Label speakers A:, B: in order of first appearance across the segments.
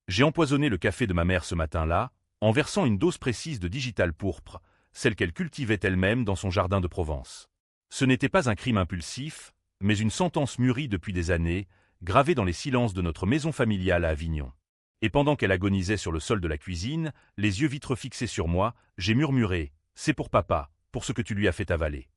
A: J'ai empoisonné le café de ma mère ce matin-là, en versant une dose précise de digital pourpre, celle qu'elle cultivait elle-même dans son jardin de Provence. Ce n'était pas un crime impulsif, mais une sentence mûrie depuis des années, gravée dans les silences de notre maison familiale à Avignon. Et pendant qu'elle agonisait sur le sol de la cuisine, les yeux vitreux fixés sur moi, j'ai murmuré « C'est pour papa, pour ce que tu lui as fait avaler ».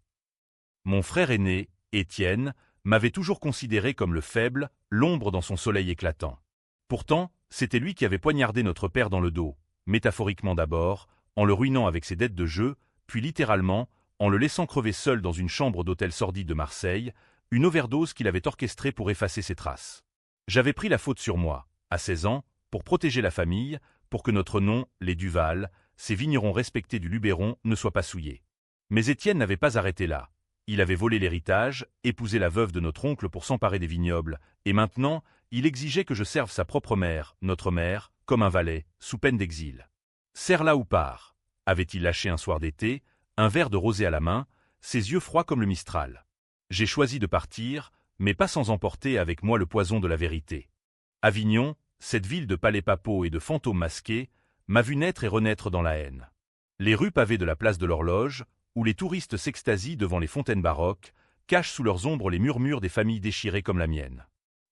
A: Mon frère aîné, Étienne, m'avait toujours considéré comme le faible, l'ombre dans son soleil éclatant. Pourtant, c'était lui qui avait poignardé notre père dans le dos, métaphoriquement d'abord, en le ruinant avec ses dettes de jeu, puis littéralement, en le laissant crever seul dans une chambre d'hôtel sordide de Marseille, une overdose qu'il avait orchestrée pour effacer ses traces. J'avais pris la faute sur moi, à 16 ans, pour protéger la famille, pour que notre nom, les Duval, ces vignerons respectés du Luberon, ne soit pas souillé. Mais Étienne n'avait pas arrêté là. Il avait volé l'héritage, épousé la veuve de notre oncle pour s'emparer des vignobles, et maintenant, il exigeait que je serve sa propre mère, notre mère, comme un valet, sous peine d'exil. Serre-la ou pars, avait-il lâché un soir d'été, un verre de rosé à la main, ses yeux froids comme le Mistral. J'ai choisi de partir, mais pas sans emporter avec moi le poison de la vérité. Avignon, cette ville de palais papaux et de fantômes masqués, m'a vu naître et renaître dans la haine. Les rues pavées de la place de l'Horloge, où les touristes s'extasient devant les fontaines baroques, cachent sous leurs ombres les murmures des familles déchirées comme la mienne.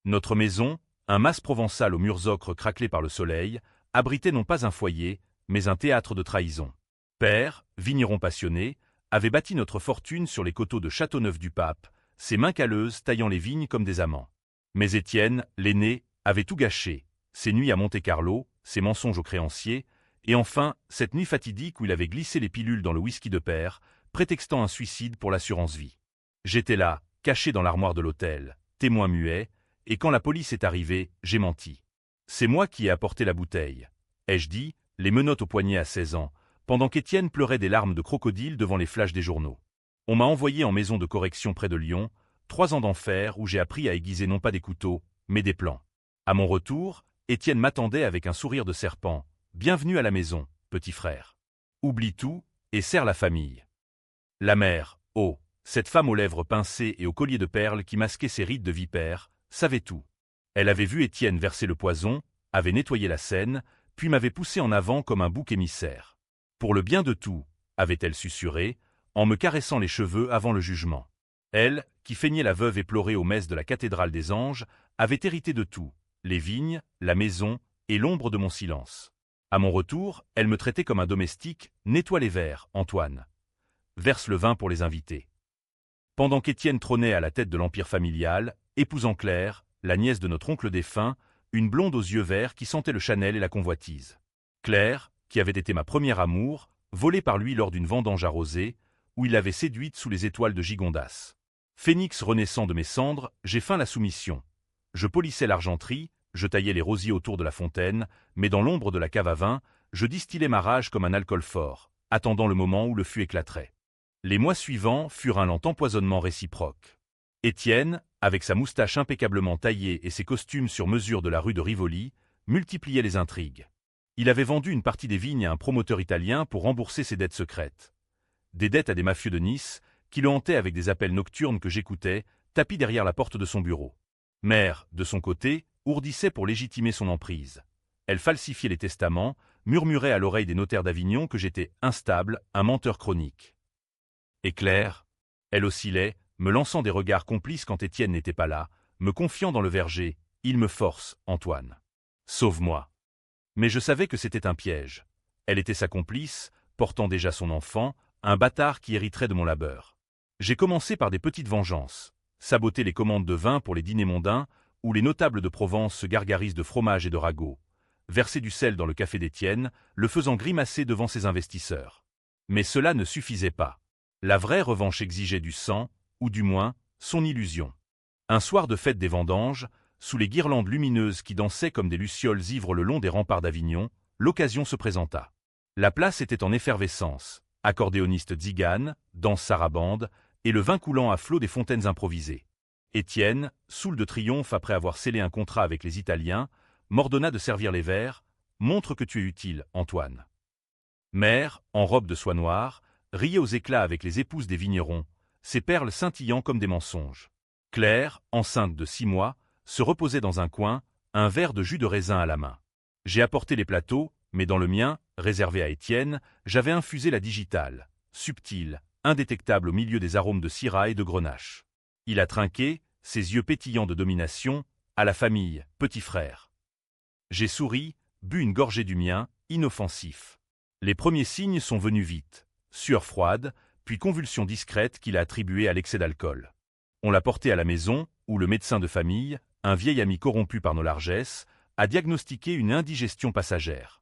A: Notre maison, un mas provençal aux murs ocre craquelés par le soleil, abritait non pas un foyer, mais un théâtre de trahison. Père, vigneron passionné, avait bâti notre fortune sur les coteaux de Châteauneuf-du-Pape, ses mains calleuses taillant les vignes comme des amants. Mais Étienne, l'aîné, avait tout gâché, ses nuits à Monte-Carlo, ses mensonges aux créanciers, et enfin, cette nuit fatidique où il avait glissé les pilules dans le whisky de père, prétextant un suicide pour l'assurance vie. J'étais là, caché dans l'armoire de l'hôtel, témoin muet, et quand la police est arrivée, j'ai menti. C'est moi qui ai apporté la bouteille, ai-je dit, les menottes au poignet à 16 ans, pendant qu'Étienne pleurait des larmes de crocodile devant les flashs des journaux. On m'a envoyé en maison de correction près de Lyon, 3 ans d'enfer où j'ai appris à aiguiser non pas des couteaux, mais des plans. À mon retour, Étienne m'attendait avec un sourire de serpent. Bienvenue à la maison, petit frère. Oublie tout, et serre la famille. La mère, oh, cette femme aux lèvres pincées et au collier de perles qui masquait ses rides de vipère, savait tout. Elle avait vu Étienne verser le poison, avait nettoyé la scène, puis m'avait poussé en avant comme un bouc émissaire. Pour le bien de tout, avait-elle susurré, en me caressant les cheveux avant le jugement. Elle, qui feignait la veuve éplorée aux messes de la cathédrale des anges, avait hérité de tout, les vignes, la maison et l'ombre de mon silence. À mon retour, elle me traitait comme un domestique, nettoie les verres, Antoine. Verse le vin pour les invités. Pendant qu'Étienne trônait à la tête de l'empire familial, épousant Claire, la nièce de notre oncle défunt, une blonde aux yeux verts qui sentait le Chanel et la convoitise. Claire, qui avait été ma première amour, volée par lui lors d'une vendange arrosée, où il l'avait séduite sous les étoiles de Gigondas. Phénix renaissant de mes cendres, j'ai feint la soumission. Je polissais l'argenterie, je taillais les rosiers autour de la fontaine, mais dans l'ombre de la cave à vin, je distillais ma rage comme un alcool fort, attendant le moment où le fût éclaterait. Les mois suivants furent un lent empoisonnement réciproque. Étienne, avec sa moustache impeccablement taillée et ses costumes sur mesure de la rue de Rivoli, multipliait les intrigues. Il avait vendu une partie des vignes à un promoteur italien pour rembourser ses dettes secrètes. Des dettes à des mafieux de Nice, qui le hantaient avec des appels nocturnes que j'écoutais, tapis derrière la porte de son bureau. Mère, de son côté, ourdissait pour légitimer son emprise. Elle falsifiait les testaments, murmurait à l'oreille des notaires d'Avignon que j'étais instable, un menteur chronique. Et Claire, elle oscillait, me lançant des regards complices quand Étienne n'était pas là, me confiant dans le verger, il me force, Antoine. Sauve-moi. Mais je savais que c'était un piège. Elle était sa complice, portant déjà son enfant, un bâtard qui hériterait de mon labeur. J'ai commencé par des petites vengeances. Saboter les commandes de vin pour les dîners mondains, où les notables de Provence se gargarisent de fromage et de ragoût. Verser du sel dans le café d'Étienne, le faisant grimacer devant ses investisseurs. Mais cela ne suffisait pas. La vraie revanche exigeait du sang, ou du moins, son illusion. Un soir de fête des vendanges, sous les guirlandes lumineuses qui dansaient comme des lucioles ivres le long des remparts d'Avignon, l'occasion se présenta. La place était en effervescence, accordéoniste Zigane, danse sarabande, et le vin coulant à flot des fontaines improvisées. Étienne, saoul de triomphe après avoir scellé un contrat avec les Italiens, m'ordonna de servir les verres. Montre que tu es utile, Antoine. Mère, en robe de soie noire, riait aux éclats avec les épouses des vignerons, ses perles scintillant comme des mensonges. Claire, enceinte de 6 mois, se reposait dans un coin, un verre de jus de raisin à la main. J'ai apporté les plateaux, mais dans le mien, réservé à Étienne, j'avais infusé la digitale, subtile, indétectable au milieu des arômes de syrah et de grenache. Il a trinqué, ses yeux pétillants de domination, à la famille, petit frère. J'ai souri, bu une gorgée du mien, inoffensif. Les premiers signes sont venus vite. Sueur froide, puis convulsion discrète qu'il a attribuée à l'excès d'alcool. On l'a porté à la maison, où le médecin de famille, un vieil ami corrompu par nos largesses, a diagnostiqué une indigestion passagère.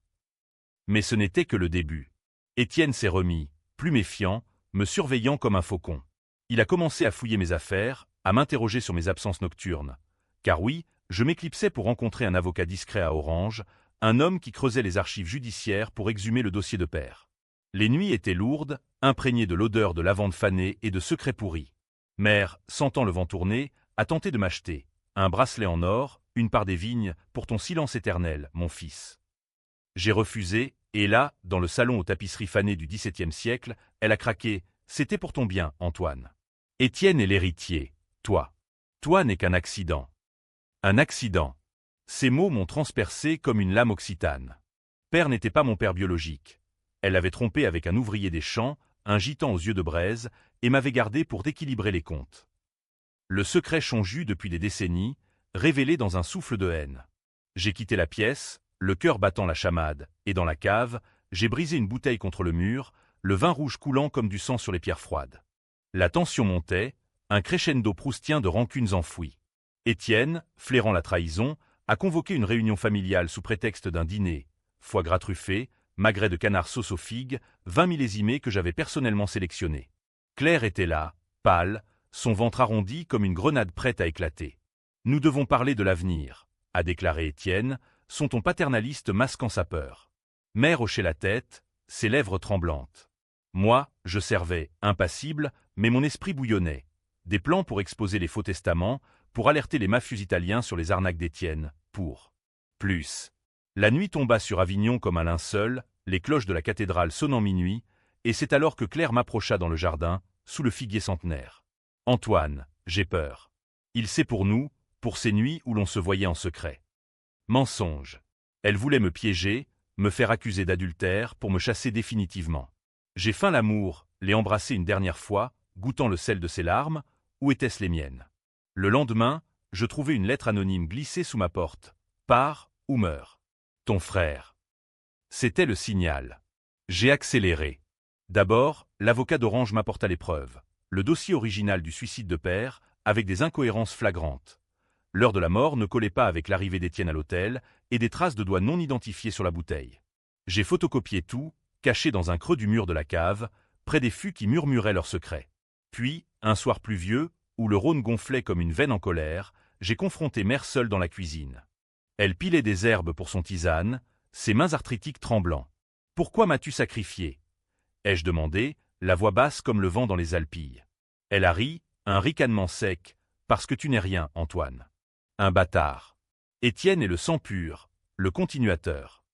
A: Mais ce n'était que le début. Étienne s'est remis, plus méfiant, me surveillant comme un faucon. Il a commencé à fouiller mes affaires, à m'interroger sur mes absences nocturnes. Car oui, je m'éclipsais pour rencontrer un avocat discret à Orange, un homme qui creusait les archives judiciaires pour exhumer le dossier de père. Les nuits étaient lourdes, imprégnées de l'odeur de lavande fanée et de secrets pourris. Mère, sentant le vent tourner, a tenté de m'acheter un bracelet en or, une part des vignes, pour ton silence éternel, mon fils. J'ai refusé, et là, dans le salon aux tapisseries fanées du XVIIe siècle, elle a craqué. C'était pour ton bien, Antoine. Étienne est l'héritier. Toi. Toi n'est qu'un accident. Un accident. Ces mots m'ont transpercé comme une lame occitane. Père n'était pas mon père biologique. Elle l'avait trompé avec un ouvrier des champs, un gitan aux yeux de braise, et m'avait gardé pour d'équilibrer les comptes. Le secret chonju depuis des décennies, révélé dans un souffle de haine. J'ai quitté la pièce, le cœur battant la chamade, et dans la cave, j'ai brisé une bouteille contre le mur, le vin rouge coulant comme du sang sur les pierres froides. La tension montait, un crescendo proustien de rancunes enfouies. Étienne, flairant la trahison, a convoqué une réunion familiale sous prétexte d'un dîner, foie gras truffé, magret de canard sauce aux figues, 20 millésimés que j'avais personnellement sélectionnés. Claire était là, pâle, son ventre arrondi comme une grenade prête à éclater. Nous devons parler de l'avenir, a déclaré Étienne, son ton paternaliste masquant sa peur. Mère hochait la tête, ses lèvres tremblantes. Moi, je servais, impassible, mais mon esprit bouillonnait. Des plans pour exposer les faux testaments, pour alerter les mafieux italiens sur les arnaques d'Étienne, pour plus. La nuit tomba sur Avignon comme un linceul, les cloches de la cathédrale sonnant minuit, et c'est alors que Claire m'approcha dans le jardin, sous le figuier centenaire. « Antoine, j'ai peur. Il sait pour nous, pour ces nuits où l'on se voyait en secret. » Mensonge. Elle voulait me piéger, me faire accuser d'adultère pour me chasser définitivement. J'ai feint l'amour, l'ai embrassé une dernière fois, goûtant le sel de ses larmes, ou étaient-ce les miennes? Le lendemain, je trouvai une lettre anonyme glissée sous ma porte. « Pars ou meurs. Ton frère. » C'était le signal. J'ai accéléré. D'abord, l'avocat d'Orange m'apporta les preuves. Le dossier original du suicide de père, avec des incohérences flagrantes. L'heure de la mort ne collait pas avec l'arrivée d'Étienne à l'hôtel, et des traces de doigts non identifiées sur la bouteille. J'ai photocopié tout, caché dans un creux du mur de la cave, près des fûts qui murmuraient leurs secrets. Puis, un soir pluvieux, où le Rhône gonflait comme une veine en colère, j'ai confronté mère seule dans la cuisine. Elle pilait des herbes pour son tisane, ses mains arthritiques tremblant. « Pourquoi m'as-tu sacrifié ?» ai-je demandé, la voix basse comme le vent dans les Alpilles. Elle a ri, un ricanement sec, « Parce que tu n'es rien, Antoine. Un bâtard. » Étienne est le sang pur, le continuateur.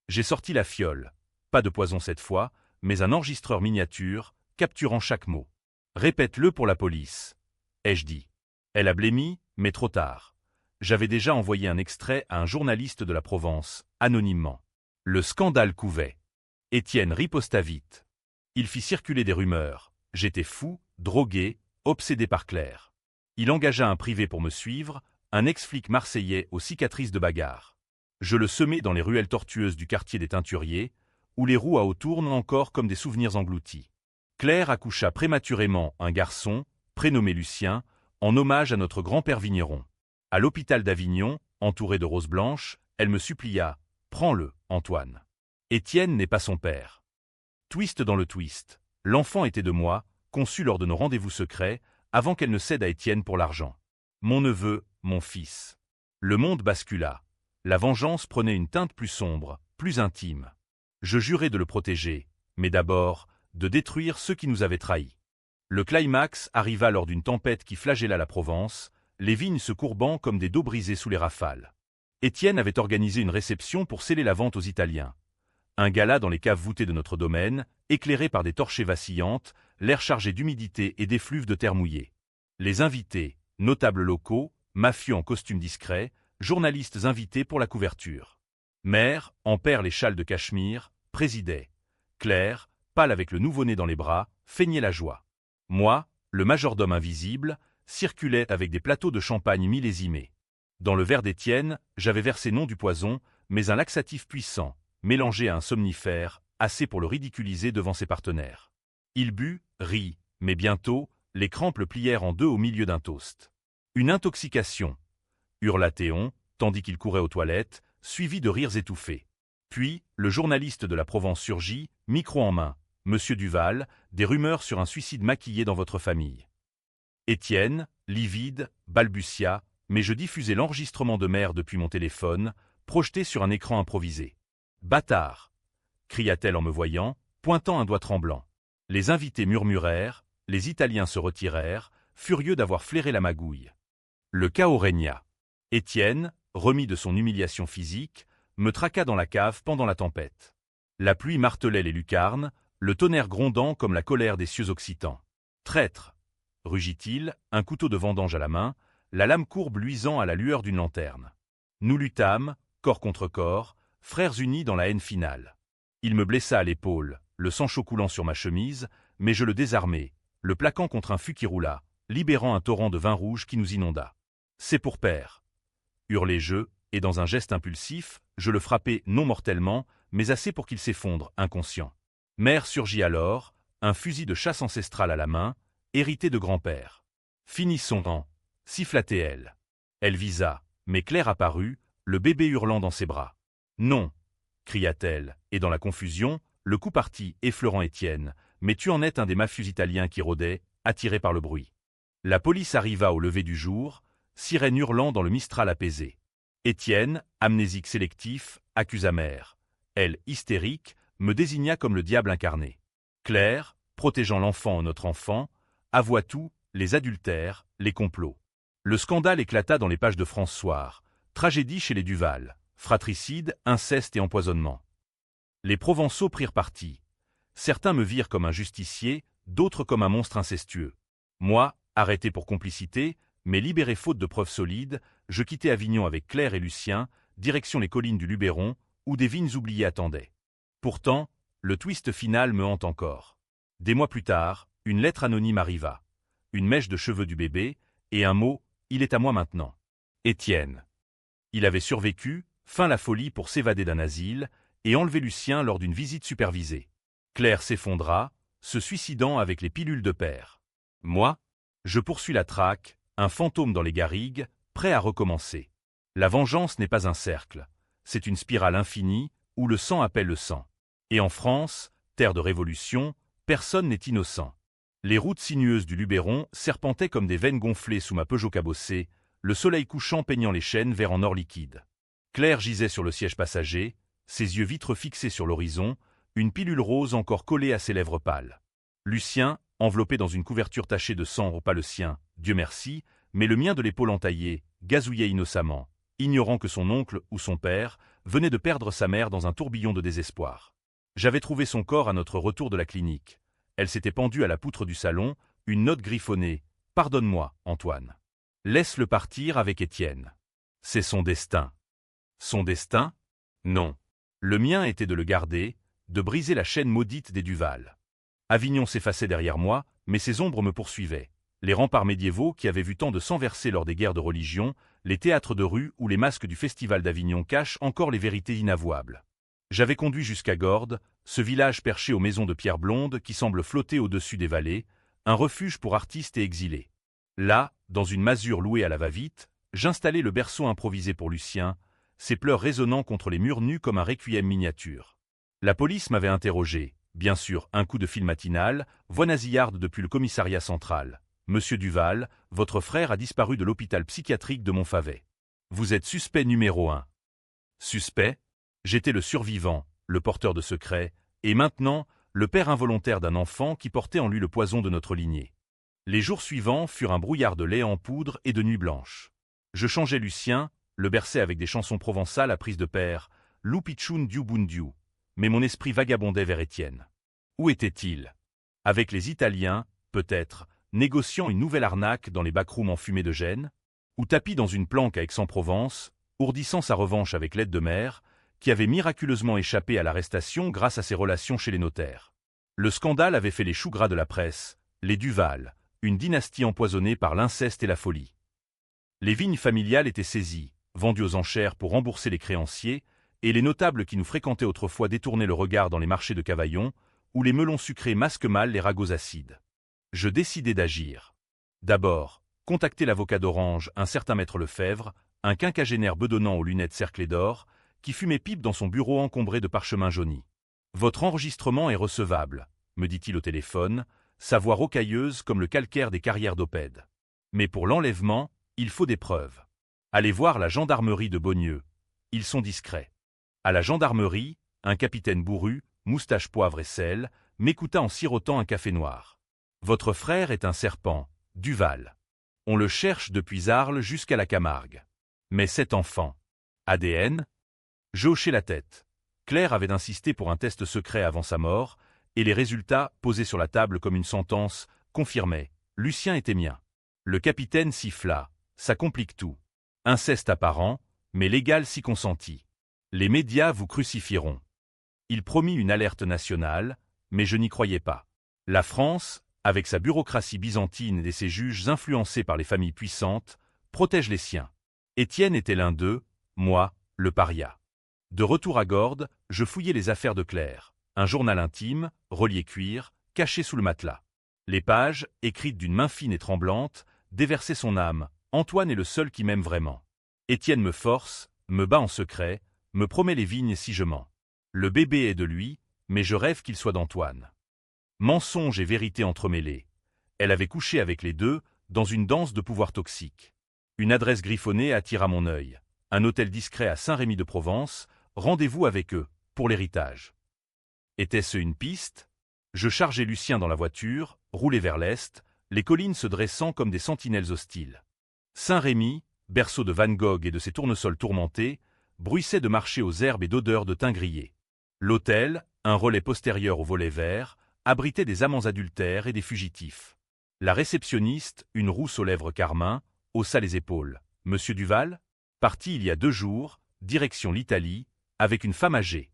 A: J'ai sorti la fiole, pas de poison cette fois, mais un enregistreur miniature, capturant chaque mot. « Répète-le pour la police. » ai-je dit. Elle a blêmi, mais trop tard. J'avais déjà envoyé un extrait à un journaliste de la Provence, anonymement. Le scandale couvait. Étienne riposta vite. Il fit circuler des rumeurs. J'étais fou, drogué, obsédé par Claire. Il engagea un privé pour me suivre, un ex-flic marseillais aux cicatrices de bagarre. Je le semai dans les ruelles tortueuses du quartier des Teinturiers, où les roues à eau tournent encore comme des souvenirs engloutis. Claire accoucha prématurément un garçon, prénommé Lucien, en hommage à notre grand-père vigneron. À l'hôpital d'Avignon, entouré de roses blanches, elle me supplia « Prends-le, Antoine. Étienne n'est pas son père. » Twist dans le twist. L'enfant était de moi, conçu lors de nos rendez-vous secrets, avant qu'elle ne cède à Étienne pour l'argent. Mon neveu, mon fils. Le monde bascula. La vengeance prenait une teinte plus sombre, plus intime. Je jurai de le protéger, mais d'abord, de détruire ceux qui nous avaient trahis. Le climax arriva lors d'une tempête qui flagella la Provence, les vignes se courbant comme des dos brisés sous les rafales. Étienne avait organisé une réception pour sceller la vente aux Italiens. Un gala dans les caves voûtées de notre domaine, éclairé par des torchées vacillantes, l'air chargé d'humidité et d'effluves de terre mouillée. Les invités, notables locaux, mafieux en costume discret, journalistes invités pour la couverture. Mère, en perles et châles de cachemire, présidait. Claire, pâle avec le nouveau-né dans les bras, feignait la joie. Moi, le majordome invisible, circulait avec des plateaux de champagne millésimés. Dans le verre d'Étienne, j'avais versé non du poison, mais un laxatif puissant, mélangé à un somnifère, assez pour le ridiculiser devant ses partenaires. Il but, rit, mais bientôt, les crampes le plièrent en deux au milieu d'un toast. Une intoxication, hurla Théon, tandis qu'il courait aux toilettes, suivi de rires étouffés. Puis, le journaliste de la Provence surgit, micro en main. « Monsieur Duval, des rumeurs sur un suicide maquillé dans votre famille. » Étienne, livide, balbutia, mais je diffusais l'enregistrement de mère depuis mon téléphone, projeté sur un écran improvisé. « Bâtard !» cria-t-elle en me voyant, pointant un doigt tremblant. Les invités murmurèrent, les Italiens se retirèrent, furieux d'avoir flairé la magouille. Le chaos régna. Étienne, remis de son humiliation physique, me traqua dans la cave pendant la tempête. La pluie martelait les lucarnes, le tonnerre grondant comme la colère des cieux occitans. « Traître !» rugit-il, un couteau de vendange à la main, la lame courbe luisant à la lueur d'une lanterne. Nous luttâmes, corps contre corps, frères unis dans la haine finale. Il me blessa à l'épaule, le sang chaud coulant sur ma chemise, mais je le désarmai, le plaquant contre un fût qui roula, libérant un torrent de vin rouge qui nous inonda. « C'est pour père !» hurlai-je, et dans un geste impulsif, je le frappai non mortellement, mais assez pour qu'il s'effondre, inconscient. Mère surgit alors, un fusil de chasse ancestral à la main, hérité de grand-père. « Finissons-en !» siffla-t-elle. Elle visa, mais Claire apparut, le bébé hurlant dans ses bras. « Non !» cria-t-elle, et dans la confusion, le coup partit, effleurant Étienne, mais tu en es un des mafieux italiens qui rôdaient, attirés par le bruit. La police arriva au lever du jour, sirène hurlant dans le Mistral apaisé. Étienne, amnésique sélectif, accusa mère. Elle, hystérique, me désigna comme le diable incarné. Claire, protégeant l'enfant en notre enfant, avoua tout, les adultères, les complots. Le scandale éclata dans les pages de France Soir. Tragédie chez les Duval, fratricide, inceste et empoisonnement. Les Provençaux prirent parti. Certains me virent comme un justicier, d'autres comme un monstre incestueux. Moi, arrêté pour complicité, mais libéré faute de preuves solides, je quittai Avignon avec Claire et Lucien, direction les collines du Luberon, où des vignes oubliées attendaient. Pourtant, le twist final me hante encore. Des mois plus tard, une lettre anonyme arriva. Une mèche de cheveux du bébé, et un mot, il est à moi maintenant. Étienne. Il avait survécu, feint la folie pour s'évader d'un asile, et enlever Lucien lors d'une visite supervisée. Claire s'effondra, se suicidant avec les pilules de père. Moi, je poursuis la traque, un fantôme dans les garrigues, prêt à recommencer. La vengeance n'est pas un cercle, c'est une spirale infinie, où le sang appelle le sang. Et en France, terre de révolution, personne n'est innocent. Les routes sinueuses du Luberon serpentaient comme des veines gonflées sous ma Peugeot cabossée, le soleil couchant peignant les chênes vert en or liquide. Claire gisait sur le siège passager, ses yeux vitreux fixés sur l'horizon, une pilule rose encore collée à ses lèvres pâles. Lucien, enveloppé dans une couverture tachée de sang, pas le sien, Dieu merci, mais le mien de l'épaule entaillée, gazouillait innocemment, ignorant que son oncle ou son père venait de perdre sa mère dans un tourbillon de désespoir. J'avais trouvé son corps à notre retour de la clinique. Elle s'était pendue à la poutre du salon, une note griffonnée. « Pardonne-moi, Antoine. Laisse-le partir avec Étienne. C'est son destin. » Son destin? Non. Le mien était de le garder, de briser la chaîne maudite des Duval. Avignon s'effaçait derrière moi, mais ses ombres me poursuivaient. Les remparts médiévaux qui avaient vu tant de sang versé lors des guerres de religion, les théâtres de rue ou les masques du festival d'Avignon cachent encore les vérités inavouables. J'avais conduit jusqu'à Gordes, ce village perché aux maisons de pierre blonde qui semble flotter au-dessus des vallées, un refuge pour artistes et exilés. Là, dans une masure louée à la va-vite, j'installai le berceau improvisé pour Lucien, ses pleurs résonnant contre les murs nus comme un requiem miniature. La police m'avait interrogé, bien sûr, un coup de fil matinal, voix nasillarde depuis le commissariat central. « Monsieur Duval, votre frère a disparu de l'hôpital psychiatrique de Montfavet. Vous êtes suspect numéro 1. » Suspect? J'étais le survivant, le porteur de secrets, et maintenant, le père involontaire d'un enfant qui portait en lui le poison de notre lignée. Les jours suivants furent un brouillard de lait en poudre et de nuit blanche. Je changeai Lucien, le berçai avec des chansons provençales à prise de père, « Loupichoun diou boundiou », mais mon esprit vagabondait vers Étienne. Où était-il? Avec les Italiens, peut-être, négociant une nouvelle arnaque dans les backrooms enfumés de Gênes? Ou tapi dans une planque à Aix-en-Provence, ourdissant sa revanche avec l'aide de mère, qui avait miraculeusement échappé à l'arrestation grâce à ses relations chez les notaires. Le scandale avait fait les choux gras de la presse, les Duval, une dynastie empoisonnée par l'inceste et la folie. Les vignes familiales étaient saisies, vendues aux enchères pour rembourser les créanciers, et les notables qui nous fréquentaient autrefois détournaient le regard dans les marchés de Cavaillon, où les melons sucrés masquent mal les ragots acides. Je décidai d'agir. D'abord, contacter l'avocat d'Orange, un certain maître Lefebvre, un quinquagénaire bedonnant aux lunettes cerclées d'or, qui fumait pipe dans son bureau encombré de parchemins jaunis. « Votre enregistrement est recevable », me dit-il au téléphone, sa voix rocailleuse comme le calcaire des carrières d'Opède. « Mais pour l'enlèvement, il faut des preuves. Allez voir la gendarmerie de Beaunieu. Ils sont discrets. » À la gendarmerie, un capitaine bourru, moustache poivre et sel, m'écouta en sirotant un café noir. « Votre frère est un serpent, Duval. On le cherche depuis Arles jusqu'à la Camargue. Mais cet enfant. ADN ?» Je hochai la tête. Claire avait insisté pour un test secret avant sa mort, et les résultats, posés sur la table comme une sentence, confirmaient. Lucien était mien. Le capitaine siffla. Ça complique tout. Inceste apparent, mais légal si consenti. Les médias vous crucifieront. Il promit une alerte nationale, mais je n'y croyais pas. La France, avec sa bureaucratie byzantine et ses juges influencés par les familles puissantes, protège les siens. Étienne était l'un d'eux, moi, le paria. De retour à Gordes, je fouillais les affaires de Claire. Un journal intime, relié cuir, caché sous le matelas. Les pages, écrites d'une main fine et tremblante, déversaient son âme. Antoine est le seul qui m'aime vraiment. Étienne me force, me bat en secret, me promet les vignes si je mens. Le bébé est de lui, mais je rêve qu'il soit d'Antoine. Mensonge et vérité entremêlées. Elle avait couché avec les deux, dans une danse de pouvoir toxique. Une adresse griffonnée attira mon œil. Un hôtel discret à Saint-Rémy-de-Provence, rendez-vous avec eux, pour l'héritage. Était-ce une piste? Je chargeai Lucien dans la voiture, roulai vers l'est, les collines se dressant comme des sentinelles hostiles. Saint-Rémy, berceau de Van Gogh et de ses tournesols tourmentés, bruissait de marcher aux herbes et d'odeurs de thym grillé. L'hôtel, un relais postérieur au volet vert, abritait des amants adultères et des fugitifs. La réceptionniste, une rousse aux lèvres carmin, haussa les épaules. « Monsieur Duval ?» Parti il y a 2 jours, direction l'Italie, avec une femme âgée.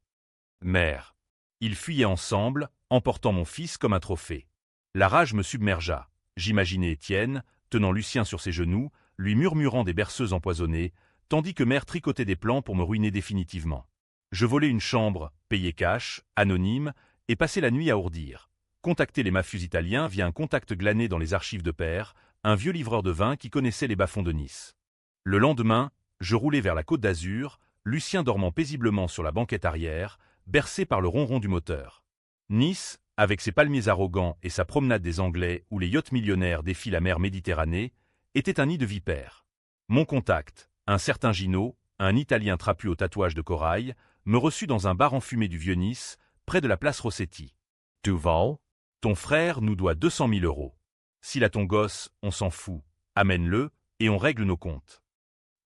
A: Mère. Ils fuyaient ensemble, emportant mon fils comme un trophée. La rage me submergea. J'imaginais Étienne, tenant Lucien sur ses genoux, lui murmurant des berceuses empoisonnées, tandis que mère tricotait des plans pour me ruiner définitivement. Je volai une chambre, payée cash, anonyme, et passai la nuit à ourdir. Contacter les mafieux italiens via un contact glané dans les archives de père, un vieux livreur de vin qui connaissait les bas-fonds de Nice. Le lendemain, je roulai vers la Côte d'Azur, Lucien dormant paisiblement sur la banquette arrière, bercé par le ronron du moteur. Nice, avec ses palmiers arrogants et sa promenade des Anglais où les yachts millionnaires défient la mer Méditerranée, était un nid de vipères. Mon contact, un certain Gino, un Italien trapu au tatouage de corail, me reçut dans un bar enfumé du Vieux-Nice, près de la place Rossetti. « Duval, ton frère nous doit 200 000 €. S'il a ton gosse, on s'en fout. Amène-le, et on règle nos comptes. »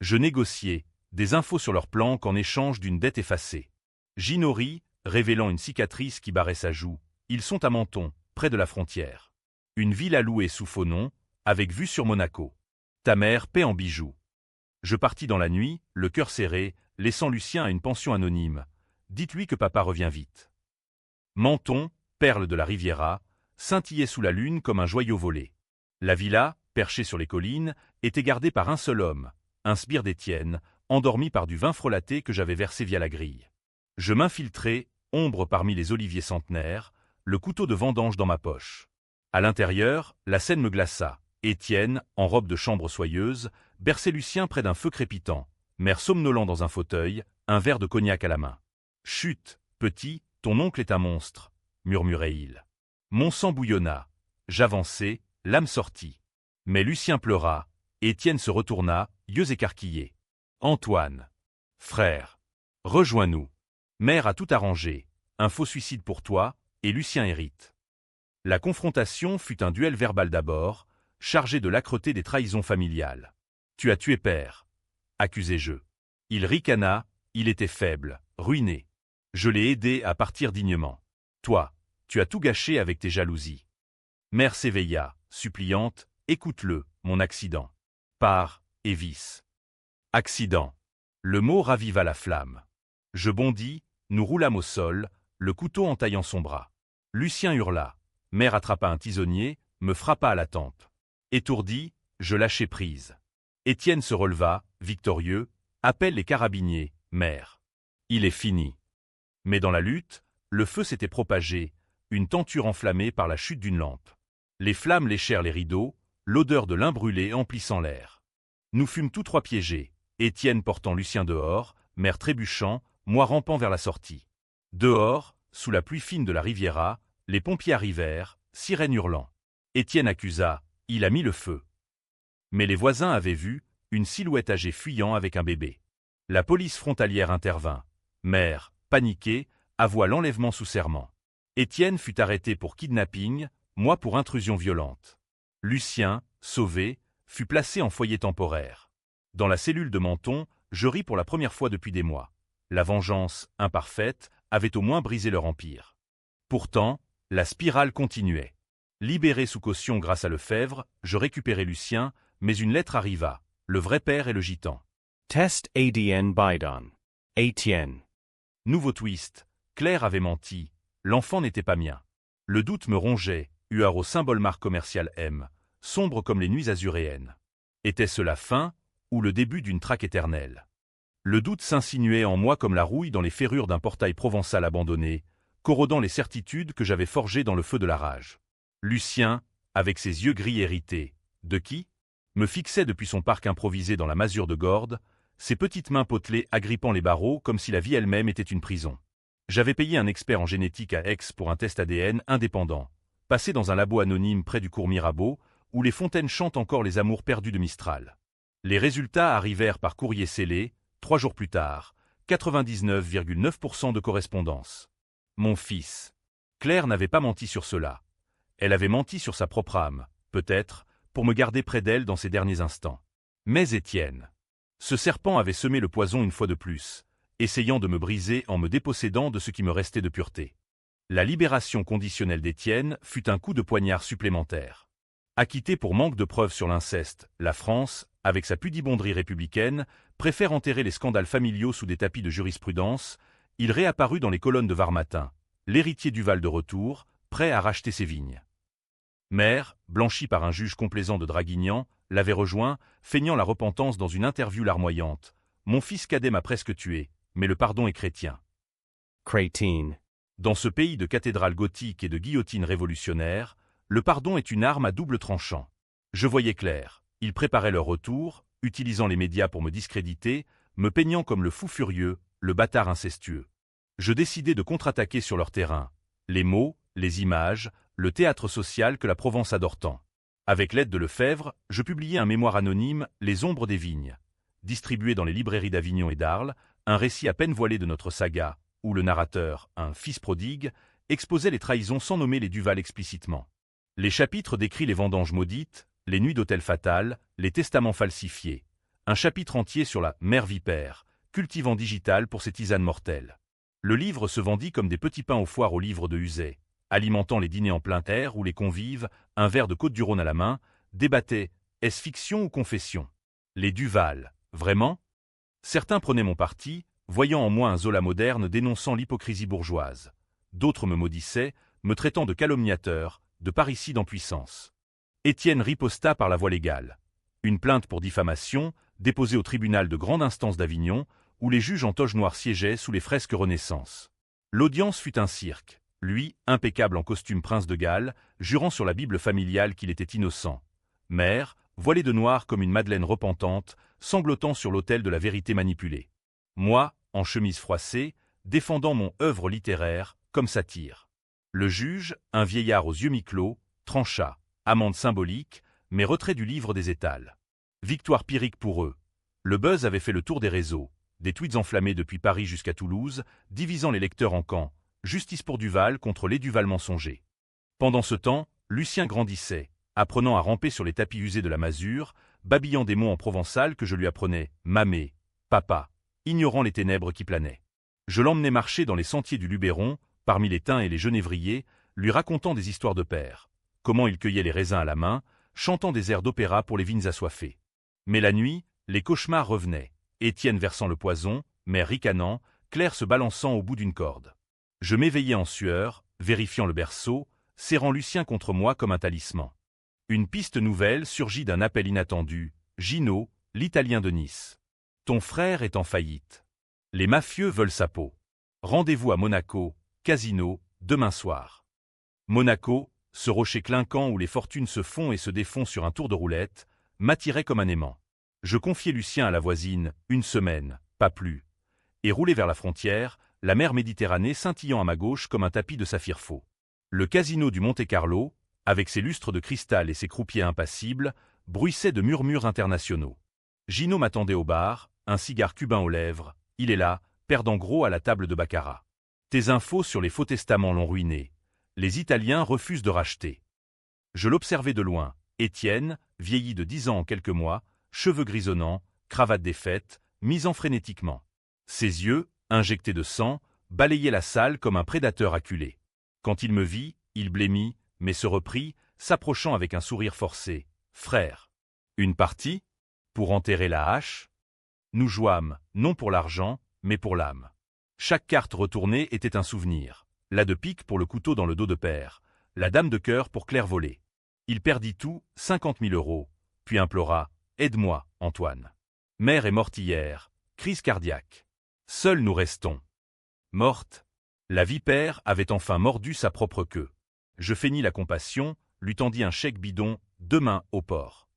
A: Je négociai, des infos sur leur plan qu'en échange d'une dette effacée. Gino rit, révélant une cicatrice qui barrait sa joue. Ils sont à Menton, près de la frontière. Une ville à louer sous faux nom, avec vue sur Monaco. Ta mère paie en bijoux. Je partis dans la nuit, le cœur serré, laissant Lucien à une pension anonyme. Dites-lui que papa revient vite. Menton, perle de la Riviera, scintillait sous la lune comme un joyau volé. La villa, perchée sur les collines, était gardée par un seul homme, un sbire d'Étienne, endormi par du vin frelaté que j'avais versé via la grille. Je m'infiltrai, ombre parmi les oliviers centenaires, le couteau de vendange dans ma poche. À l'intérieur, la scène me glaça. Étienne, en robe de chambre soyeuse, berçait Lucien près d'un feu crépitant, mère somnolent dans un fauteuil, un verre de cognac à la main. « Chut, petit, ton oncle est un monstre », murmurait-il. Mon sang bouillonna. J'avançai, l'âme sortie. Mais Lucien pleura, Étienne se retourna, yeux écarquillés. « Antoine. Frère. Rejoins-nous. Mère a tout arrangé, un faux suicide pour toi, et Lucien hérite. » La confrontation fut un duel verbal d'abord, chargé de l'âcreté des trahisons familiales. « Tu as tué père. » accusai-je. Il ricana, il était faible, ruiné. Je l'ai aidé à partir dignement. Toi, tu as tout gâché avec tes jalousies. Mère s'éveilla, suppliante, écoute-le, mon accident. Part, et vice. Accident. Le mot raviva la flamme. Je bondis, nous roulâmes au sol, le couteau entaillant son bras. Lucien hurla. Mère attrapa un tisonnier, me frappa à la tempe. Étourdi, je lâchai prise. Étienne se releva, victorieux, appelle les carabiniers, mère. Il est fini. Mais dans la lutte, le feu s'était propagé, une tenture enflammée par la chute d'une lampe. Les flammes léchèrent les rideaux, l'odeur de lin brûlé emplissant l'air. Nous fûmes tous trois piégés, Étienne portant Lucien dehors, mère trébuchant, moi rampant vers la sortie. Dehors, sous la pluie fine de la Riviera, les pompiers arrivèrent, sirènes hurlant. Étienne accusa, il a mis le feu. Mais les voisins avaient vu, une silhouette âgée fuyant avec un bébé. La police frontalière intervint. Mère, paniquée, avoua l'enlèvement sous serment. Étienne fut arrêté pour kidnapping, moi pour intrusion violente. Lucien, sauvé, fut placé en foyer temporaire. Dans la cellule de Menton, je ris pour la première fois depuis des mois. La vengeance, imparfaite, avait au moins brisé leur empire. Pourtant, la spirale continuait. Libéré sous caution grâce à Lefebvre, je récupérai Lucien, mais une lettre arriva, le vrai père et le gitan.
B: Test ADN Bidon. Étienne.
A: Nouveau twist, Claire avait menti, l'enfant n'était pas mien. Le doute me rongeait, huard au symbole marque commerciale M, sombre comme les nuits azuréennes. Était-ce la fin, ou le début d'une traque éternelle? Le doute s'insinuait en moi comme la rouille dans les ferrures d'un portail provençal abandonné, corrodant les certitudes que j'avais forgées dans le feu de la rage. Lucien, avec ses yeux gris hérités, de qui? Me fixait depuis son parc improvisé dans la masure de Gordes, ses petites mains potelées agrippant les barreaux comme si la vie elle-même était une prison. J'avais payé un expert en génétique à Aix pour un test ADN indépendant, passé dans un labo anonyme près du cours Mirabeau, où les fontaines chantent encore les amours perdus de Mistral. Les résultats arrivèrent par courrier scellé, 3 jours plus tard, 99,9% de correspondance. Mon fils. Claire n'avait pas menti sur cela. Elle avait menti sur sa propre âme, peut-être, pour me garder près d'elle dans ses derniers instants. Mais Étienne. Ce serpent avait semé le poison une fois de plus, essayant de me briser en me dépossédant de ce qui me restait de pureté. La libération conditionnelle d'Étienne fut un coup de poignard supplémentaire. Acquitté pour manque de preuves sur l'inceste, la France, avec sa pudibonderie républicaine, préfère enterrer les scandales familiaux sous des tapis de jurisprudence. Il réapparut dans les colonnes de Var-Matin, l'héritier Duval de retour, prêt à racheter ses vignes. Mère, blanchie par un juge complaisant de Draguignan, l'avait rejoint, feignant la repentance dans une interview larmoyante. Mon fils cadet m'a presque tué, mais le pardon est chrétien.
B: Crétine.
A: Dans ce pays de cathédrales gothiques et de guillotines révolutionnaires, le pardon est une arme à double tranchant. Je voyais clair, ils préparaient leur retour, utilisant les médias pour me discréditer, me peignant comme le fou furieux, le bâtard incestueux. Je décidai de contre-attaquer sur leur terrain. Les mots, les images, le théâtre social que la Provence adore tant. Avec l'aide de Lefebvre, je publiai un mémoire anonyme, Les ombres des vignes. Distribué dans les librairies d'Avignon et d'Arles, un récit à peine voilé de notre saga, où le narrateur, un fils prodigue, exposait les trahisons sans nommer les Duval explicitement. Les chapitres décrivent les vendanges maudites, les nuits d'hôtel fatales, les testaments falsifiés. Un chapitre entier sur la mère vipère, cultivant digital pour ses tisanes mortelles. Le livre se vendit comme des petits pains aux foires aux livres de Uzet, alimentant les dîners en plein air où les convives, un verre de Côte-du-Rhône à la main, débattaient « est-ce fiction ou confession ?» Les Duval, vraiment? Certains prenaient mon parti, voyant en moi un Zola moderne dénonçant l'hypocrisie bourgeoise. D'autres me maudissaient, me traitant de calomniateur, de parricide en puissance. Étienne riposta par la voie légale. Une plainte pour diffamation, déposée au tribunal de grande instance d'Avignon, où les juges en toge noire siégeaient sous les fresques Renaissance. L'audience fut un cirque. Lui, impeccable en costume prince de Galles, jurant sur la Bible familiale qu'il était innocent. Mère, voilée de noir comme une madeleine repentante, sanglotant sur l'autel de la vérité manipulée. Moi, en chemise froissée, défendant mon œuvre littéraire, comme satire. Le juge, un vieillard aux yeux mi-clos, trancha, amende symbolique, mais retrait du livre des étals. Victoire pyrrhique pour eux. Le buzz avait fait le tour des réseaux, des tweets enflammés depuis Paris jusqu'à Toulouse, divisant les lecteurs en camps, justice pour Duval contre les Duval mensongers. Pendant ce temps, Lucien grandissait, apprenant à ramper sur les tapis usés de la masure, babillant des mots en provençal que je lui apprenais, mamé, papa, ignorant les ténèbres qui planaient. Je l'emmenais marcher dans les sentiers du Luberon, parmi les thym et les genévriers, lui racontant des histoires de père, comment il cueillait les raisins à la main, chantant des airs d'opéra pour les vignes assoiffées. Mais la nuit, les cauchemars revenaient, Étienne versant le poison, mère ricanant, Claire se balançant au bout d'une corde. Je m'éveillai en sueur, vérifiant le berceau, serrant Lucien contre moi comme un talisman. Une piste nouvelle surgit d'un appel inattendu. Gino, l'Italien de Nice. Ton frère est en faillite. Les mafieux veulent sa peau. Rendez-vous à Monaco, casino, demain soir. Monaco, ce rocher clinquant où les fortunes se font et se défont sur un tour de roulette, m'attirait comme un aimant. Je confiai Lucien à la voisine, 1 semaine, pas plus. Et roulai vers la frontière, la mer Méditerranée scintillant à ma gauche comme un tapis de saphir faux. Le casino du Monte-Carlo, avec ses lustres de cristal et ses croupiers impassibles, bruissait de murmures internationaux. Gino m'attendait au bar, un cigare cubain aux lèvres. Il est là, perdant gros à la table de baccarat. Tes infos sur les faux testaments l'ont ruiné. Les Italiens refusent de racheter. Je l'observais de loin. Étienne, vieilli de 10 ans en quelques mois, cheveux grisonnants, cravate défaite, misant frénétiquement. Ses yeux, injectés de sang, balayaient la salle comme un prédateur acculé. Quand il me vit, il blêmit, mais se reprit, s'approchant avec un sourire forcé. « Frère, une partie ? Pour enterrer la hache ?» Nous jouâmes, non pour l'argent, mais pour l'âme. Chaque carte retournée était un souvenir. La de pique pour le couteau dans le dos de père, la dame de cœur pour Claire volée. Il perdit tout, 50 000 €, puis implora « Aide-moi, Antoine. Mère est morte hier, crise cardiaque. Seuls nous restons. » Morte. La vipère avait enfin mordu sa propre queue. Je feignis la compassion, lui tendis un chèque bidon, demain au port.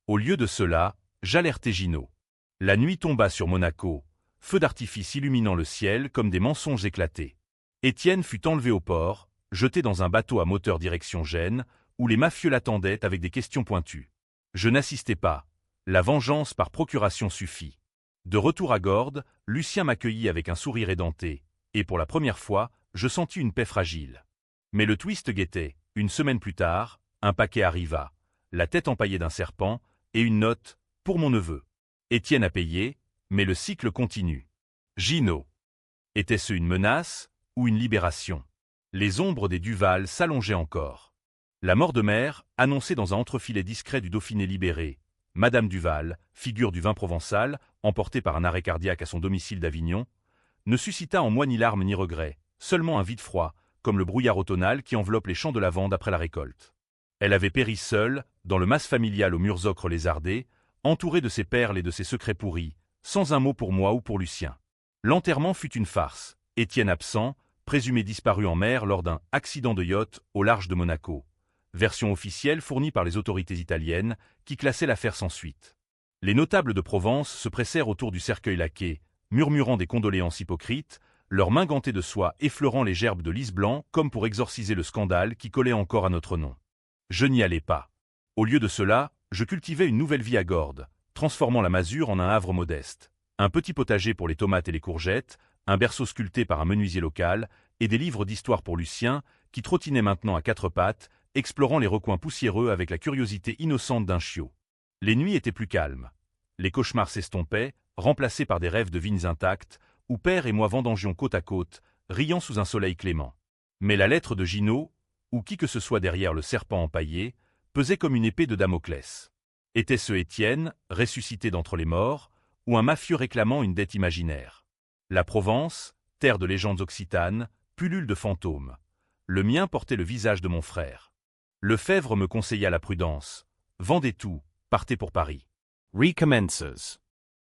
A: Au lieu de cela, j'alertai Gino. La nuit tomba sur Monaco, feux d'artifice illuminant le ciel comme des mensonges éclatés. Étienne fut enlevé au port, jeté dans un bateau à moteur direction Gênes, où les mafieux l'attendaient avec des questions pointues. Je n'assistais pas. La vengeance par procuration suffit. De retour à Gordes, Lucien m'accueillit avec un sourire édenté, et pour la première fois, je sentis une paix fragile. Mais le twist guettait. 1 semaine plus tard, un paquet arriva, la tête empaillée d'un serpent, et une note, pour mon neveu. Étienne a payé, mais le cycle continue. Gino. Était-ce une menace ou une libération? Les ombres des Duval s'allongeaient encore. La mort de mère, annoncée dans un entrefilet discret du Dauphiné libéré, Madame Duval, figure du vin provençal, emportée par un arrêt cardiaque à son domicile d'Avignon, ne suscita en moi ni larmes ni regrets, seulement un vide froid, comme le brouillard automnal qui enveloppe les champs de lavande après la récolte. Elle avait péri seule, dans le mas familial aux murs ocre lézardés, entourée de ses perles et de ses secrets pourris, sans un mot pour moi ou pour Lucien. L'enterrement fut une farce, Étienne absent, présumé disparu en mer lors d'un « accident de yacht » au large de Monaco. Version officielle fournie par les autorités italiennes, qui classaient l'affaire sans suite. Les notables de Provence se pressèrent autour du cercueil laqué, murmurant des condoléances hypocrites, leurs mains gantées de soie effleurant les gerbes de lys blanc comme pour exorciser le scandale qui collait encore à notre nom. Je n'y allais pas. Au lieu de cela, je cultivais une nouvelle vie à Gordes, transformant la masure en un havre modeste. Un petit potager pour les tomates et les courgettes, un berceau sculpté par un menuisier local, et des livres d'histoire pour Lucien, qui trottinait maintenant à 4 pattes, explorant les recoins poussiéreux avec la curiosité innocente d'un chiot. Les nuits étaient plus calmes. Les cauchemars s'estompaient, remplacés par des rêves de vignes intactes, où père et moi vendangions côte à côte, riant sous un soleil clément. Mais la lettre de Gino, ou qui que ce soit derrière le serpent empaillé, pesait comme une épée de Damoclès. Était-ce Étienne, ressuscité d'entre les morts, ou un mafieux réclamant une dette imaginaire? La Provence, terre de légendes occitanes, pullule de fantômes. Le mien portait le visage de mon frère. Lefebvre me conseilla la prudence. Vendez tout, partez pour Paris.
B: Recommences.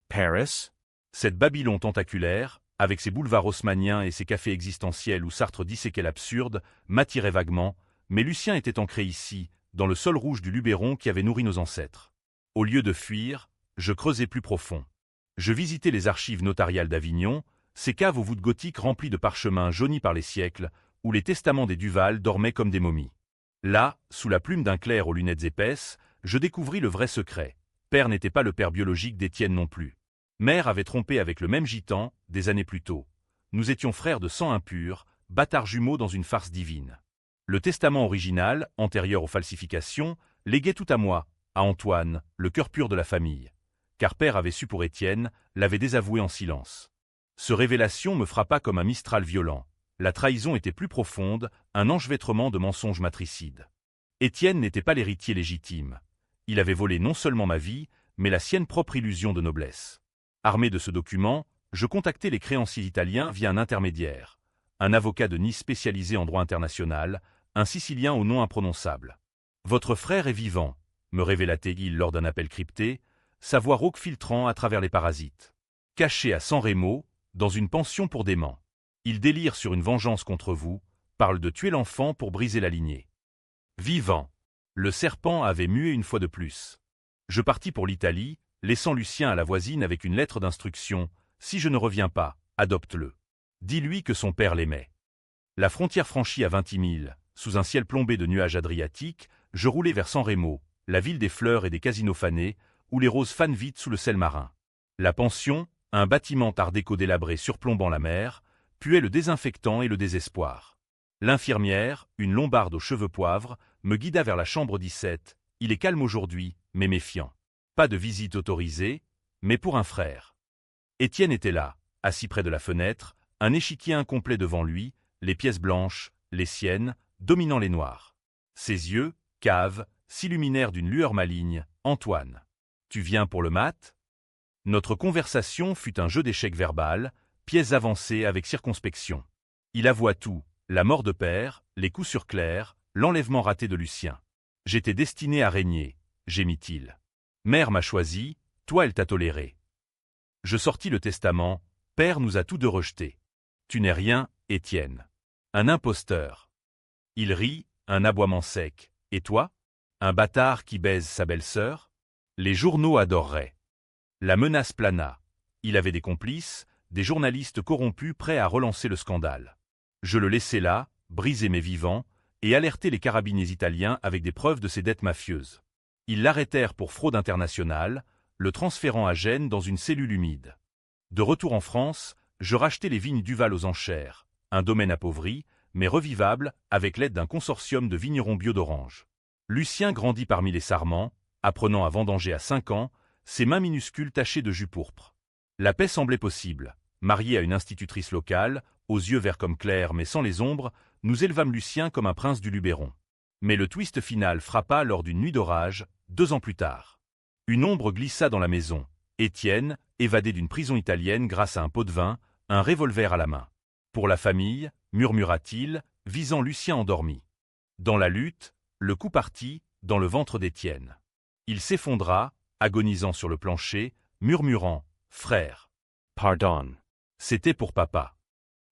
B: Paris.
A: Cette Babylone tentaculaire, avec ses boulevards haussmanniens et ses cafés existentiels où Sartre disséquait l'absurde, m'attirait vaguement, mais Lucien était ancré ici, dans le sol rouge du Luberon qui avait nourri nos ancêtres. Au lieu de fuir, je creusais plus profond. Je visitais les archives notariales d'Avignon, ces caves aux voûtes gothiques remplies de parchemins jaunis par les siècles, où les testaments des Duval dormaient comme des momies. Là, sous la plume d'un clerc aux lunettes épaisses, je découvris le vrai secret. Père n'était pas le père biologique d'Étienne non plus. Mère avait trompé avec le même gitan, des années plus tôt. Nous étions frères de sang impur, bâtards jumeaux dans une farce divine. Le testament original, antérieur aux falsifications, léguait tout à moi, à Antoine, le cœur pur de la famille. Car père avait su pour Étienne, l'avait désavoué en silence. Ce révélation me frappa comme un mistral violent. La trahison était plus profonde, un enchevêtrement de mensonges matricides. Étienne n'était pas l'héritier légitime. Il avait volé non seulement ma vie, mais la sienne propre illusion de noblesse. Armé de ce document, Je contactai les créanciers italiens via un intermédiaire, un avocat de Nice spécialisé en droit international, un Sicilien au nom imprononçable. « Votre frère est vivant », me révéla-t-il lors d'un appel crypté, sa voix rauque filtrant à travers les parasites. Caché à San Remo, dans une pension pour déments. Il délire sur une vengeance contre vous, parle de tuer l'enfant pour briser la lignée. Vivant. Le serpent avait mué une fois de plus. Je partis pour l'Italie, laissant Lucien à la voisine avec une lettre d'instruction. Si je ne reviens pas, adopte-le. Dis-lui que son père l'aimait. La frontière franchie à 20 000, sous un ciel plombé de nuages adriatiques, je roulais vers San Remo, la ville des fleurs et des casinos fanés, où les roses fanent vite sous le sel marin. La pension, un bâtiment art déco délabré surplombant la mer, puait le désinfectant et le désespoir. L'infirmière, une lombarde aux cheveux poivre, me guida vers la chambre 17. Il est calme aujourd'hui, mais méfiant. Pas de visite autorisée, mais pour un frère. Étienne était là, assis près de la fenêtre, un échiquier incomplet devant lui, les pièces blanches, les siennes, dominant les noirs. Ses yeux, caves, s'illuminèrent d'une lueur maligne. « Antoine, tu viens pour le mat ?» Notre conversation fut un jeu d'échecs verbal, pièces avancées avec circonspection. Il avoua tout, la mort de père, les coups sur Claire, l'enlèvement raté de Lucien. « J'étais destiné à régner », gémit-il. « Mère m'a choisi, toi elle t'a toléré. » Je sortis le testament, « Père nous a tous deux rejetés. Tu n'es rien, Étienne. Un imposteur. » Il rit, un aboiement sec. « Et toi? Un bâtard qui baise sa belle-sœur ?» Les journaux adoreraient. La menace plana. Il avait des complices, des journalistes corrompus prêts à relancer le scandale. Je le laissai là, briser mes vivants, et alerter les carabiniers italiens avec des preuves de ses dettes mafieuses. Ils l'arrêtèrent pour fraude internationale, le transférant à Gênes dans une cellule humide. De retour en France, je rachetai les vignes Duval aux enchères, un domaine appauvri, mais revivable avec l'aide d'un consortium de vignerons bio d'oranges. Lucien grandit parmi les sarments, apprenant à vendanger à 5 ans, ses mains minuscules tachées de jus pourpre. La paix semblait possible. Marié à une institutrice locale, aux yeux verts comme Claire mais sans les ombres, nous élevâmes Lucien comme un prince du Luberon. Mais le twist final frappa lors d'une nuit d'orage, 2 ans plus tard. Une ombre glissa dans la maison. Étienne, évadé d'une prison italienne grâce à un pot de vin, un revolver à la main. « Pour la famille », murmura-t-il, visant Lucien endormi. Dans la lutte, le coup partit, dans le ventre d'Étienne. Il s'effondra, agonisant sur le plancher, murmurant « Frère ».
B: Pardon.
A: C'était pour papa.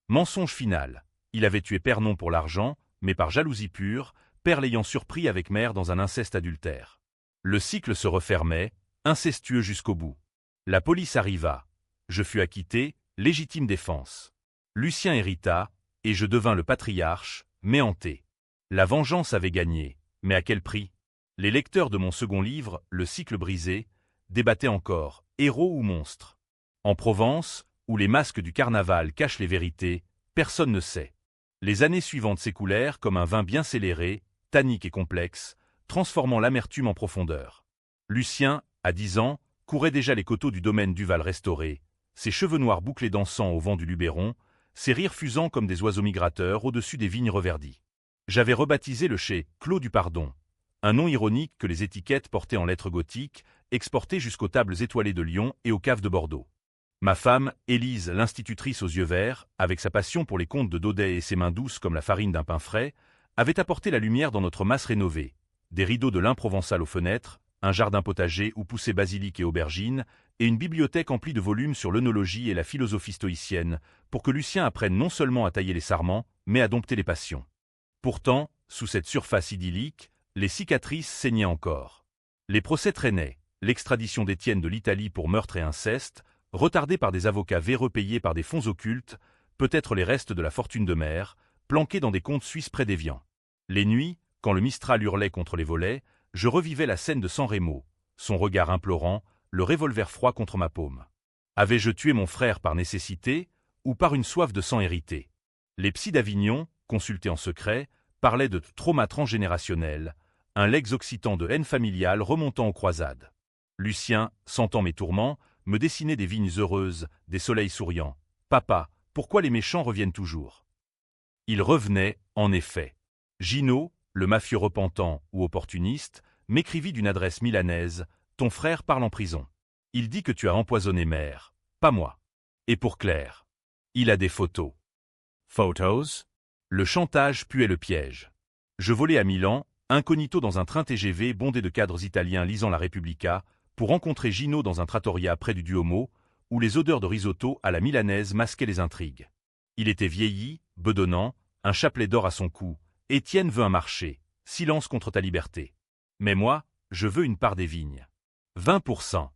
A: Mensonge final. Il avait tué père non pour l'argent, mais par jalousie pure, père l'ayant surpris avec mère dans un inceste adultère. Le cycle se refermait, incestueux jusqu'au bout. La police arriva. Je fus acquitté, légitime défense. Lucien hérita, et je devins le patriarche, méhanté. La vengeance avait gagné, mais à quel prix? Les lecteurs de mon second livre, Le cycle brisé, débattaient encore, héros ou monstres. En Provence, où les masques du carnaval cachent les vérités, personne ne sait. Les années suivantes s'écoulèrent comme un vin bien scéléré, tannique et complexe, transformant l'amertume en profondeur. Lucien, à 10 ans, courait déjà les coteaux du domaine Duval restauré, ses cheveux noirs bouclés dansant au vent du Luberon, ses rires fusant comme des oiseaux migrateurs au-dessus des vignes reverdies. J'avais rebaptisé le chez Clos du Pardon, un nom ironique que les étiquettes portaient en lettres gothiques, exportées jusqu'aux tables étoilées de Lyon et aux caves de Bordeaux. Ma femme, Élise, l'institutrice aux yeux verts, avec sa passion pour les contes de Daudet et ses mains douces comme la farine d'un pain frais, avait apporté la lumière dans notre masse rénovée. Des rideaux de lin provençal aux fenêtres, un jardin potager où poussaient basilic et aubergines, et une bibliothèque emplie de volumes sur l'œnologie et la philosophie stoïcienne, pour que Lucien apprenne non seulement à tailler les sarments, mais à dompter les passions. Pourtant, sous cette surface idyllique, les cicatrices saignaient encore. Les procès traînaient, l'extradition d'Étienne de l'Italie pour meurtre et inceste, retardée par des avocats véreux payés par des fonds occultes, peut-être les restes de la fortune de mère, planqués dans des comptes suisses près d'Évian. Les nuits, quand le Mistral hurlait contre les volets, je revivais la scène de San Remo, son regard implorant, le revolver froid contre ma paume. Avais-je tué mon frère par nécessité, ou par une soif de sang hérité? Les psys d'Avignon, consultés en secret, parlaient de trauma transgénérationnel, un legs occitan de haine familiale remontant aux croisades. Lucien, sentant mes tourments, me dessinait des vignes heureuses, des soleils souriants. Papa, pourquoi les méchants reviennent toujours? Ils revenaient, en effet. Gino, le mafieux repentant ou opportuniste, m'écrivit d'une adresse milanaise: ton frère parle en prison. Il dit que tu as empoisonné mère, pas moi. Et pour Claire, il a des photos.
B: Photos?
A: Le chantage puait le piège. Je volais à Milan, incognito dans un train TGV bondé de cadres italiens lisant la Repubblica, pour rencontrer Gino dans un trattoria près du Duomo, où les odeurs de risotto à la milanaise masquaient les intrigues. Il était vieilli, bedonnant, un chapelet d'or à son cou. Étienne veut un marché, silence contre ta liberté. Mais moi, je veux une part des vignes. 20%.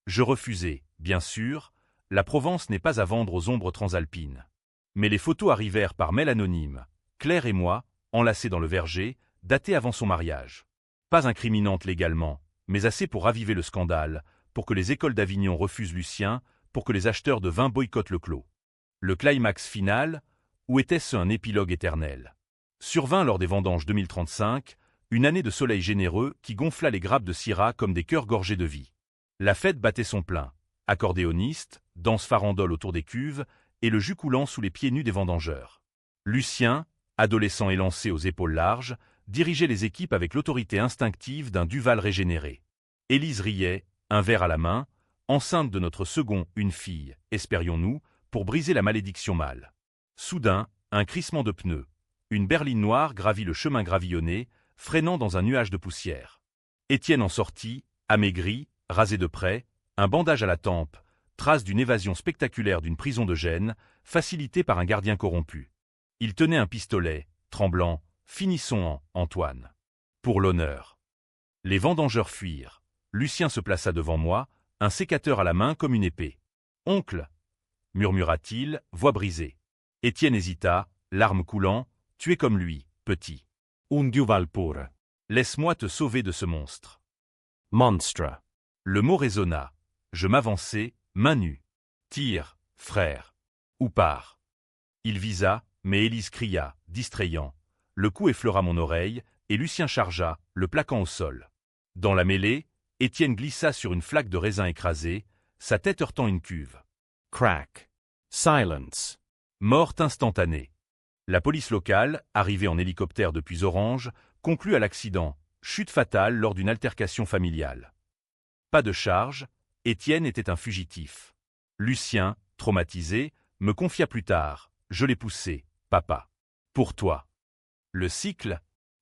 A: Je refusai, bien sûr, la Provence n'est pas à vendre aux ombres transalpines. Mais les photos arrivèrent par mail anonyme, Claire et moi, enlacés dans le verger, datées avant son mariage. Pas incriminante légalement, mais assez pour raviver le scandale, pour que les écoles d'Avignon refusent Lucien, pour que les acheteurs de vin boycottent le clos. Le climax final, ou était-ce un épilogue éternel? Survint lors des vendanges 2035, une année de soleil généreux qui gonfla les grappes de Syrah comme des cœurs gorgés de vie. La fête battait son plein, accordéoniste, danse farandole autour des cuves, et le jus coulant sous les pieds nus des vendangeurs. Lucien, adolescent élancé aux épaules larges, dirigeait les équipes avec l'autorité instinctive d'un Duval régénéré. Élise riait, un verre à la main, enceinte de notre second, une fille, espérions-nous, pour briser la malédiction mâle. Soudain, un crissement de pneus. Une berline noire gravit le chemin gravillonné, freinant dans un nuage de poussière. Étienne en sortit, amaigri, rasé de près, un bandage à la tempe, trace d'une évasion spectaculaire d'une prison de Gênes, facilitée par un gardien corrompu. Il tenait un pistolet, tremblant, finissons en Antoine. Pour l'honneur. Les vendangeurs fuirent. Lucien se plaça devant moi, un sécateur à la main comme une épée. Oncle, murmura-t-il, voix brisée. Étienne hésita, larmes coulant, tu es comme lui, petit.
B: Un Duval pure.
A: Laisse-moi te sauver de ce monstre.
B: Monstre.
A: Le mot résonna. Je m'avançai, main nue. Tire, frère. Ou part. Il visa, mais Élise cria, distrayant. Le coup effleura mon oreille, et Lucien chargea, le plaquant au sol. Dans la mêlée, Étienne glissa sur une flaque de raisin écrasée, sa tête heurtant une cuve.
B: Crack. Silence.
A: Morte instantanée. La police locale, arrivée en hélicoptère depuis Orange, conclut à l'accident, chute fatale lors d'une altercation familiale. Pas de charge, Étienne était un fugitif. Lucien, traumatisé, me confia plus tard, je l'ai poussé, papa. Pour toi. Le cycle,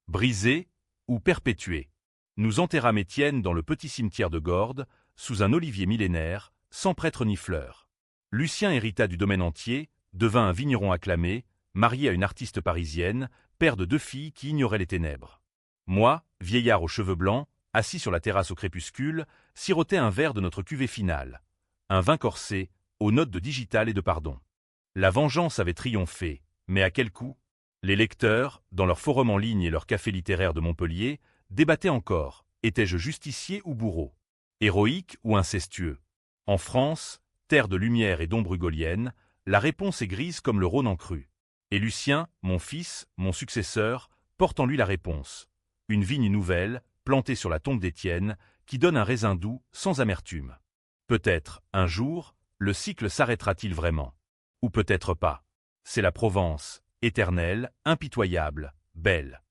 A: brisé ou perpétué. Nous enterrâmes Étienne dans le petit cimetière de Gordes, sous un olivier millénaire, sans prêtre ni fleurs. Lucien hérita du domaine entier, devint un vigneron acclamé, marié à une artiste parisienne, père de 2 filles qui ignoraient les ténèbres. Moi, vieillard aux cheveux blancs, assis sur la terrasse au crépuscule, sirotais un verre de notre cuvée finale. Un vin corsé, aux notes de digital et de pardon. La vengeance avait triomphé, mais à quel coût? Les lecteurs, dans leur forum en ligne et leur café littéraire de Montpellier, débattaient encore, étais-je justicier ou bourreau? Héroïque ou incestueux? En France, terre de lumière et d'ombre hugolienne, la réponse est grise comme le Rhône en crue. Et Lucien, mon fils, mon successeur, porte en lui la réponse. Une vigne nouvelle, plantée sur la tombe d'Étienne, qui donne un raisin doux, sans amertume. Peut-être, un jour, le cycle s'arrêtera-t-il vraiment? Ou peut-être pas. C'est la Provence, éternelle, impitoyable, belle.